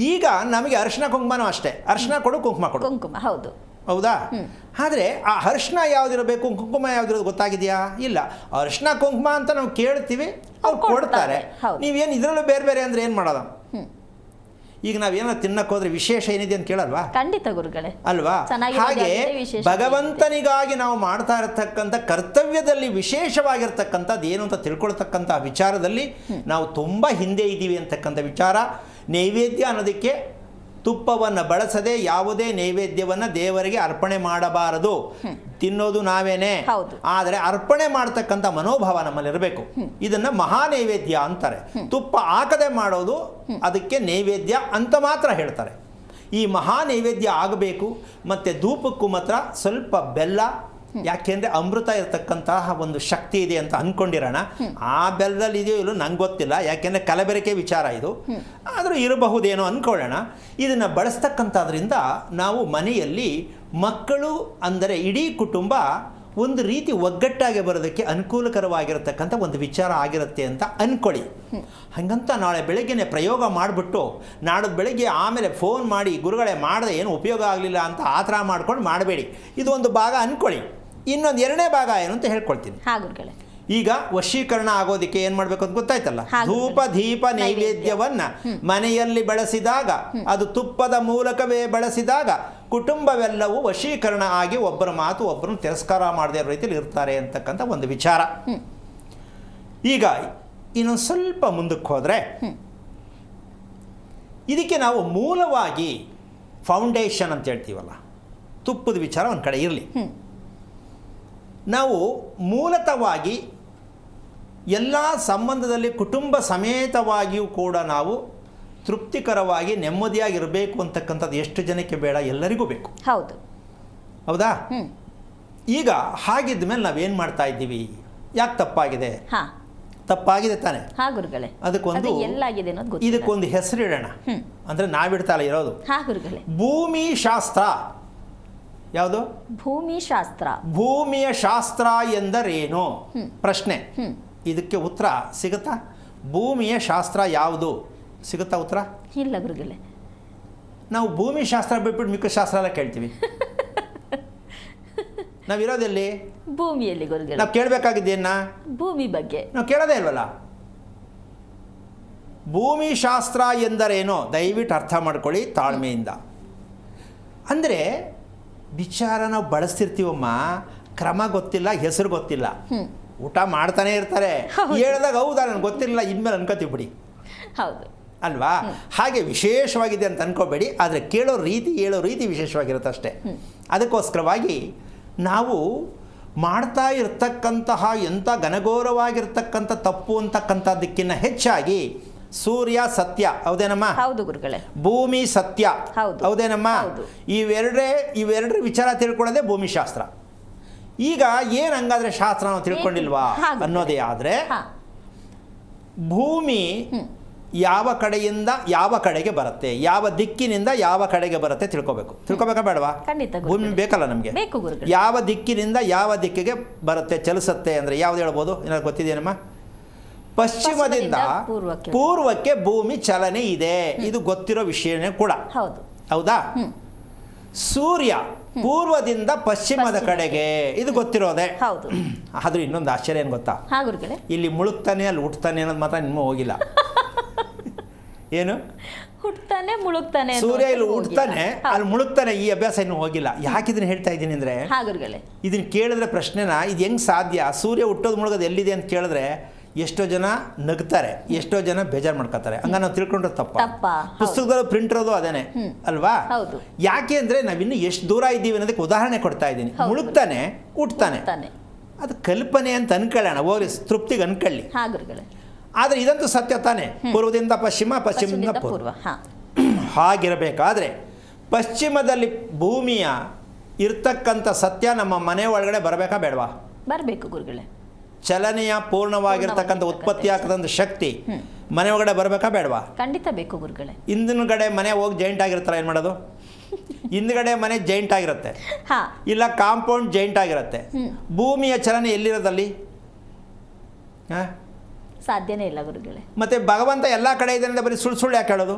ಈಗ ನಮಗೆ ಅರಿಶಿನ ಕುಂಕುಮನೂ ಅಷ್ಟೇ, ಅರಿಶಿನ ಕೊಡು ಕುಂಕುಮ ಕೊಡು. ಕುಂಕುಮ ಹೌದು. ಹೌದಾ? ಆದರೆ ಆ ಅರಿಶಿನ ಯಾವುದಿರಬೇಕು ಕುಂಕುಮ ಯಾವುದಿರೋದು ಗೊತ್ತಾಗಿದೆಯಾ? ಇಲ್ಲ. ಅರಿಶಿನ ಕುಂಕುಮ ಅಂತ ನಾವು ಕೇಳ್ತೀವಿ, ಅವ್ರು ಕೊಡ್ತಾರೆ. ನೀವೇನು ಇದರಲ್ಲೂ ಬೇರೆ ಬೇರೆ ಅಂದರೆ ಏನು ಮಾಡೋದು? ಈಗ ನಾವೇನೋ ತಿನ್ನಕ್ಕೆ ಹೋದ್ರೆ ವಿಶೇಷ ಏನಿದೆ ಅಂತ ಕೇಳಲ್ವಾ? ಖಂಡಿತ ಗುರುಗಳೇ ಅಲ್ವಾ? ಹಾಗೆ ಭಗವಂತನಿಗಾಗಿ ನಾವು ಮಾಡ್ತಾ ಇರತಕ್ಕಂಥ ಕರ್ತವ್ಯದಲ್ಲಿ ವಿಶೇಷವಾಗಿರ್ತಕ್ಕಂಥದ್ದು ಏನು ಅಂತ ತಿಳ್ಕೊಳ್ತಕ್ಕಂಥ ವಿಚಾರದಲ್ಲಿ ನಾವು ತುಂಬ ಹಿಂದೆ ಇದ್ದೀವಿ ಅಂತಕ್ಕಂಥ ವಿಚಾರ. ನೈವೇದ್ಯ ಅನ್ನೋದಕ್ಕೆ ತುಪ್ಪವನ್ನು ಬಳಸದೆ ಯಾವುದೇ ನೈವೇದ್ಯವನ್ನು ದೇವರಿಗೆ ಅರ್ಪಣೆ ಮಾಡಬಾರದು. ತಿನ್ನೋದು ನಾವೇನೆ, ಆದರೆ ಅರ್ಪಣೆ ಮಾಡ್ತಕ್ಕಂಥ ಮನೋಭಾವ ನಮ್ಮಲ್ಲಿರಬೇಕು. ಇದನ್ನು ಮಹಾ ನೈವೇದ್ಯ ಅಂತಾರೆ. ತುಪ್ಪ ಹಾಕದೆ ಮಾಡೋದು ಅದಕ್ಕೆ ನೈವೇದ್ಯ ಅಂತ ಮಾತ್ರ ಹೇಳ್ತಾರೆ. ಈ ಮಹಾ ನೈವೇದ್ಯ ಆಗಬೇಕು. ಮತ್ತು ಧೂಪಕ್ಕೂ ಮಾತ್ರ ಸ್ವಲ್ಪ ಬೆಲ್ಲ, ಯಾಕೆಂದರೆ ಅಮೃತ ಇರತಕ್ಕಂತಹ ಒಂದು ಶಕ್ತಿ ಇದೆ ಅಂತ ಅಂದ್ಕೊಂಡಿರೋಣ. ಆ ಬೆಲ್ಲದಲ್ಲಿ ಇದೆಯೋ ಇಲ್ಲೋ ನಂಗೆ ಗೊತ್ತಿಲ್ಲ, ಯಾಕೆಂದರೆ ಕಲಬೆರಕೆ ವಿಚಾರ ಇದು. ಆದರೂ ಇರಬಹುದೇನೋ ಅಂದ್ಕೊಳ್ಳೋಣ. ಇದನ್ನು ಬಳಸ್ತಕ್ಕಂಥದ್ರಿಂದ ನಾವು ಮನೆಯಲ್ಲಿ ಮಕ್ಕಳು ಅಂದರೆ ಇಡೀ ಕುಟುಂಬ ಒಂದು ರೀತಿ ಒಗ್ಗಟ್ಟಾಗಿ ಬರೋದಕ್ಕೆ ಅನುಕೂಲಕರವಾಗಿರತಕ್ಕಂಥ ಒಂದು ವಿಚಾರ ಆಗಿರುತ್ತೆ ಅಂತ ಅಂದ್ಕೊಳ್ಳಿ. ಹಾಗಂತ ನಾಳೆ ಬೆಳಗ್ಗೆನೇ ಪ್ರಯೋಗ ಮಾಡಿಬಿಟ್ಟು ನಾಡೋದು ಬೆಳಗ್ಗೆ ಆಮೇಲೆ ಫೋನ್ ಮಾಡಿ ಗುರುಗಳೇ ಮಾಡಿದೆ ಏನು ಉಪಯೋಗ ಆಗಲಿಲ್ಲ ಅಂತ ಆ ಥರ ಮಾಡ್ಕೊಂಡು ಮಾಡಬೇಡಿ. ಇದು ಒಂದು ಭಾಗ ಅಂದ್ಕೊಳ್ಳಿ. ಇನ್ನೊಂದು ಎರಡನೇ ಭಾಗ ಏನು ಅಂತ ಹೇಳ್ಕೊಳ್ತೀನಿ. ಈಗ ವಶೀಕರಣ ಆಗೋದಕ್ಕೆ ಏನು ಮಾಡಬೇಕು ಅಂತ ಗೊತ್ತಾಯ್ತಲ್ಲ. ಧೂಪ ದೀಪ ನೈವೇದ್ಯವನ್ನು ಮನೆಯಲ್ಲಿ ಬಳಸಿದಾಗ, ಅದು ತುಪ್ಪದ ಮೂಲಕವೇ ಬಳಸಿದಾಗ ಕುಟುಂಬವೆಲ್ಲವೂ ವಶೀಕರಣ ಆಗಿ ಒಬ್ಬರ ಮಾತು ಒಬ್ಬರನ್ನು ತಿರಸ್ಕಾರ ಮಾಡದೇ ಇರೋ ರೀತಿಯಲ್ಲಿ ಇರ್ತಾರೆ ಅಂತಕ್ಕಂಥ ಒಂದು ವಿಚಾರ. ಈಗ ಇನ್ನೊಂದು ಸ್ವಲ್ಪ ಮುಂದಕ್ಕೆ ಹೋದರೆ ಇದಕ್ಕೆ ನಾವು ಮೂಲವಾಗಿ ಫೌಂಡೇಶನ್ ಅಂತ ಹೇಳ್ತೀವಲ್ಲ, ತುಪ್ಪದ ವಿಚಾರ ಒಂದು ಕಡೆ ಇರಲಿ. ನಾವು ಮೂಲತಃವಾಗಿ ಎಲ್ಲ ಸಂಬಂಧದಲ್ಲಿ ಕುಟುಂಬ ಸಮೇತವಾಗಿಯೂ ಕೂಡ ನಾವು ತೃಪ್ತಿಕರವಾಗಿ ನೆಮ್ಮದಿಯಾಗಿರಬೇಕು ಅಂತಕ್ಕಂಥದ್ದು ಎಷ್ಟು ಜನಕ್ಕೆ ಬೇಡ? ಎಲ್ಲರಿಗೂ ಬೇಕು. ಹೌದಾ? ಈಗ ಹಾಗಿದ್ದ ಮೇಲೆ ನಾವೇನು ಮಾಡ್ತಾ ಇದ್ದೀವಿ? ಯಾಕೆ ತಪ್ಪಾಗಿದೆ? ತಪ್ಪಾಗಿದೆ ತಾನೆ? ಇದಕ್ಕೊಂದು ಹೆಸರಿಡೋಣ. ಅಂದರೆ ನಾವಿಡ್ತಾ ಇಲ್ಲ ಇರೋದು ಭೂಮಿ ಶಾಸ್ತ್ರ. ಯಾವುದು? ಭೂಮಿ ಶಾಸ್ತ್ರ. ಭೂಮಿಯ ಶಾಸ್ತ್ರ ಎಂದರೇನು ಪ್ರಶ್ನೆ. ಇದಕ್ಕೆ ಉತ್ತರ ಸಿಗುತ್ತಾ? ಭೂಮಿಯ ಶಾಸ್ತ್ರ ಯಾವುದು ಸಿಗುತ್ತಾ ಉತ್ತರ? ಇಲ್ಲ ಗುರುಗಳೇ. ನಾವು ಭೂಮಿ ಶಾಸ್ತ್ರ ಬಿಟ್ಬಿಟ್ಟು ಮಿಕ್ಕ ಶಾಸ್ತ್ರ ಎಲ್ಲ ಕೇಳ್ತೀವಿ. ನಾವಿರೋದೆಲ್ಲಿ? ಭೂಮಿಯಲ್ಲಿ ಗುರುಗಳೇ. ನಾವು ಕೇಳಬೇಕಾಗಿದ್ದೇನ? ಭೂಮಿ ಬಗ್ಗೆ ನಾವು ಕೇಳೋದೇ ಇಲ್ವಲ್ಲ. ಭೂಮಿ ಶಾಸ್ತ್ರ ಎಂದರೇನು ದಯವಿಟ್ಟು ಅರ್ಥ ಮಾಡ್ಕೊಳ್ಳಿ ತಾಳ್ಮೆಯಿಂದ. ಅಂದರೆ ವಿಚಾರ ನಾವು ಬಳಸ್ತಿರ್ತೀವಮ್ಮ, ಕ್ರಮ ಗೊತ್ತಿಲ್ಲ, ಹೆಸರು ಗೊತ್ತಿಲ್ಲ. ಊಟ ಮಾಡ್ತಾನೆ ಇರ್ತಾರೆ, ಹೇಳಿದಾಗ ಹೌದಾ ನನಗೆ ಗೊತ್ತಿರಲಿಲ್ಲ ಇನ್ಮೇಲೆ ಅನ್ಕೋತೀವಿ ಬಿಡಿ. ಹೌದು ಅಲ್ವಾ? ಹಾಗೆ ವಿಶೇಷವಾಗಿದೆ ಅಂತ ಅನ್ಕೋಬೇಡಿ, ಆದರೆ ಕೇಳೋ ರೀತಿ ಹೇಳೋ ರೀತಿ ವಿಶೇಷವಾಗಿರುತ್ತೆ ಅಷ್ಟೇ. ಅದಕ್ಕೋಸ್ಕರವಾಗಿ ನಾವು ಮಾಡ್ತಾ ಇರ್ತಕ್ಕಂತಹ ಎಂಥ ಘನಘೋರವಾಗಿರ್ತಕ್ಕಂಥ ತಪ್ಪು ಅಂತಕ್ಕಂಥದ್ದಕ್ಕಿಂತ ಹೆಚ್ಚಾಗಿ ಸೂರ್ಯ ಸತ್ಯ, ಹೌದೇನಮ್ಮ? ಹೌದು ಗುರುಗಳೇ. ಭೂಮಿ ಸತ್ಯ, ಹೌದೇನಮ್ಮ? ಇವೆರಡರ ವಿಚಾರ ತಿಳ್ಕೊಳ್ಳೋದೇ ಭೂಮಿ ಶಾಸ್ತ್ರ. ಈಗ ಏನು ಹಂಗಾದ್ರೆ ಶಾಸ್ತ್ರ ನಾವು ತಿಳ್ಕೊಂಡಿಲ್ವಾ ಅನ್ನೋದೇ ಆದರೆ, ಭೂಮಿ ಯಾವ ಕಡೆಯಿಂದ ಯಾವ ಕಡೆಗೆ ಬರುತ್ತೆ, ಯಾವ ದಿಕ್ಕಿನಿಂದ ಯಾವ ಕಡೆಗೆ ಬರುತ್ತೆ ತಿಳ್ಕೊಬೇಕಾ ಬೇಡವಾ? ಭೂಮಿ ಬೇಕಲ್ಲ ನಮಗೆ. ಯಾವ ದಿಕ್ಕಿನಿಂದ ಯಾವ ದಿಕ್ಕಿಗೆ ಬರುತ್ತೆ, ಚಲಿಸುತ್ತೆ ಅಂದರೆ ಯಾವ್ದು ಹೇಳ್ಬೋದು? ಏನಾದ್ರು ಗೊತ್ತಿದೆಯೇನಮ್ಮ? ಪಶ್ಚಿಮದಿಂದ ಪೂರ್ವಕ್ಕೆ ಭೂಮಿ ಚಲನೆ ಇದೆ, ಇದು ಗೊತ್ತಿರೋ ವಿಷಯನೇ ಕೂಡ. ಹೌದಾ? ಸೂರ್ಯ ಪೂರ್ವದಿಂದ ಪಶ್ಚಿಮದ ಕಡೆಗೆ, ಇದು ಗೊತ್ತಿರೋದೆ. ಆದ್ರೂ ಇನ್ನೊಂದು ಆಶ್ಚರ್ಯ ಏನು ಗೊತ್ತಾ? ಇಲ್ಲಿ ಮುಳುಗ್ತಾನೆ ಅಲ್ಲಿ ಹುಟ್ಟುತ್ತಾನೆ ಅನ್ನೋದು ಮಾತ್ರ ನಿಮ್ಮ ಹೋಗಿಲ್ಲ. ಏನು ಹುಟ್ಟುತ್ತಾನೆ ಮುಳುಗ್ತಾನೆ, ಸೂರ್ಯ ಇಲ್ಲಿ ಹುಟ್ಟುತ್ತಾನೆ ಅಲ್ಲಿ ಮುಳುಗ್ತಾನೆ, ಈ ಅಭ್ಯಾಸ ಇನ್ನೂ ಹೋಗಿಲ್ಲ. ಯಾಕೆ ಇದನ್ನ ಹೇಳ್ತಾ ಇದ್ದೀನಿ ಅಂದರೆ, ಇದನ್ನ ಕೇಳಿದ್ರೆ ಪ್ರಶ್ನೆನ ಇದು ಹೆಂಗೆ ಸಾಧ್ಯ, ಸೂರ್ಯ ಹುಟ್ಟೋದು ಮುಳುಗೋದು ಎಲ್ಲಿದೆ ಅಂತ ಕೇಳಿದ್ರೆ ಎಷ್ಟೋ ಜನ ನಗ್ತಾರೆ, ಎಷ್ಟೋ ಜನ ಬೇಜಾರು ಮಾಡ್ಕೋತಾರೆ. ಹಂಗ ನಾವು ತಿಳ್ಕೊಂಡ್ರೆ ತಪ್ಪ. ಪುಸ್ತಕದಲ್ಲಿ ಪ್ರಿಂಟ್ ಇರೋದು ಅದೇನೆ ಅಲ್ವಾ? ಯಾಕೆ ಅಂದರೆ ನಾವಿನ್ನು ಎಷ್ಟು ದೂರ ಇದ್ದೀವಿ ಅನ್ನೋದಕ್ಕೆ ಉದಾಹರಣೆ ಕೊಡ್ತಾ ಇದ್ದೀನಿ. ಮುಳುಗ್ತಾನೆ ಹುಟ್ಟುತ್ತಾನೆ, ಅದು ಕಲ್ಪನೆ ಅಂತ ಅನ್ಕೊಳ್ಳೋಣ, ಹೋಗಿ ತೃಪ್ತಿಗೆ ಅನ್ಕೊಳ್ಳಿ. ಆದರೆ ಇದಂತೂ ಸತ್ಯ ತಾನೆ, ಪೂರ್ವದಿಂದ ಪಶ್ಚಿಮ, ಪಶ್ಚಿಮದಿಂದ ಪೂರ್ವ. ಹಾಗಿರಬೇಕಾದ್ರೆ ಪಶ್ಚಿಮದಲ್ಲಿ ಭೂಮಿಯ ಇರ್ತಕ್ಕಂಥ ಸತ್ಯ ನಮ್ಮ ಮನೆ ಒಳಗಡೆ ಬರಬೇಕಾ ಬೇಡವಾ? ಬರಬೇಕು ಗುರುಗಳೇ. ಚಲನೆಯ ಪೂರ್ಣವಾಗಿರ್ತಕ್ಕಂಥ ಉತ್ಪತ್ತಿ ಆಗ್ತಕ್ಕಂಥ ಶಕ್ತಿ ಮನೆ ಒಳಗಡೆ ಬರಬೇಕಾ ಬೇಡವಾ? ಖಂಡಿತ ಬೇಕು ಗುರುಗಳೇ. ಹಿಂದಿನಗಡೆ ಮನೆ ಹೋಗಿ ಜೈಂಟ್ ಆಗಿರ್ತಾರೆ, ಏನು ಮಾಡೋದು? ಹಿಂದ್ಗಡೆ ಮನೆ ಜೈಂಟ್ ಆಗಿರುತ್ತೆ, ಇಲ್ಲ ಕಾಂಪೌಂಡ್ ಜೈಂಟ್ ಆಗಿರುತ್ತೆ. ಭೂಮಿಯ ಚಲನೆ ಎಲ್ಲಿರೋದಲ್ಲಿ? ಸಾಧ್ಯನೇ ಇಲ್ಲ ಗುರುಗಳೇ. ಮತ್ತೆ ಭಗವಂತ ಎಲ್ಲ ಕಡೆ ಇದೆ ಬರೀ ಸುಳ್ಳು ಯಾಕೆ ಹೇಳೋದು?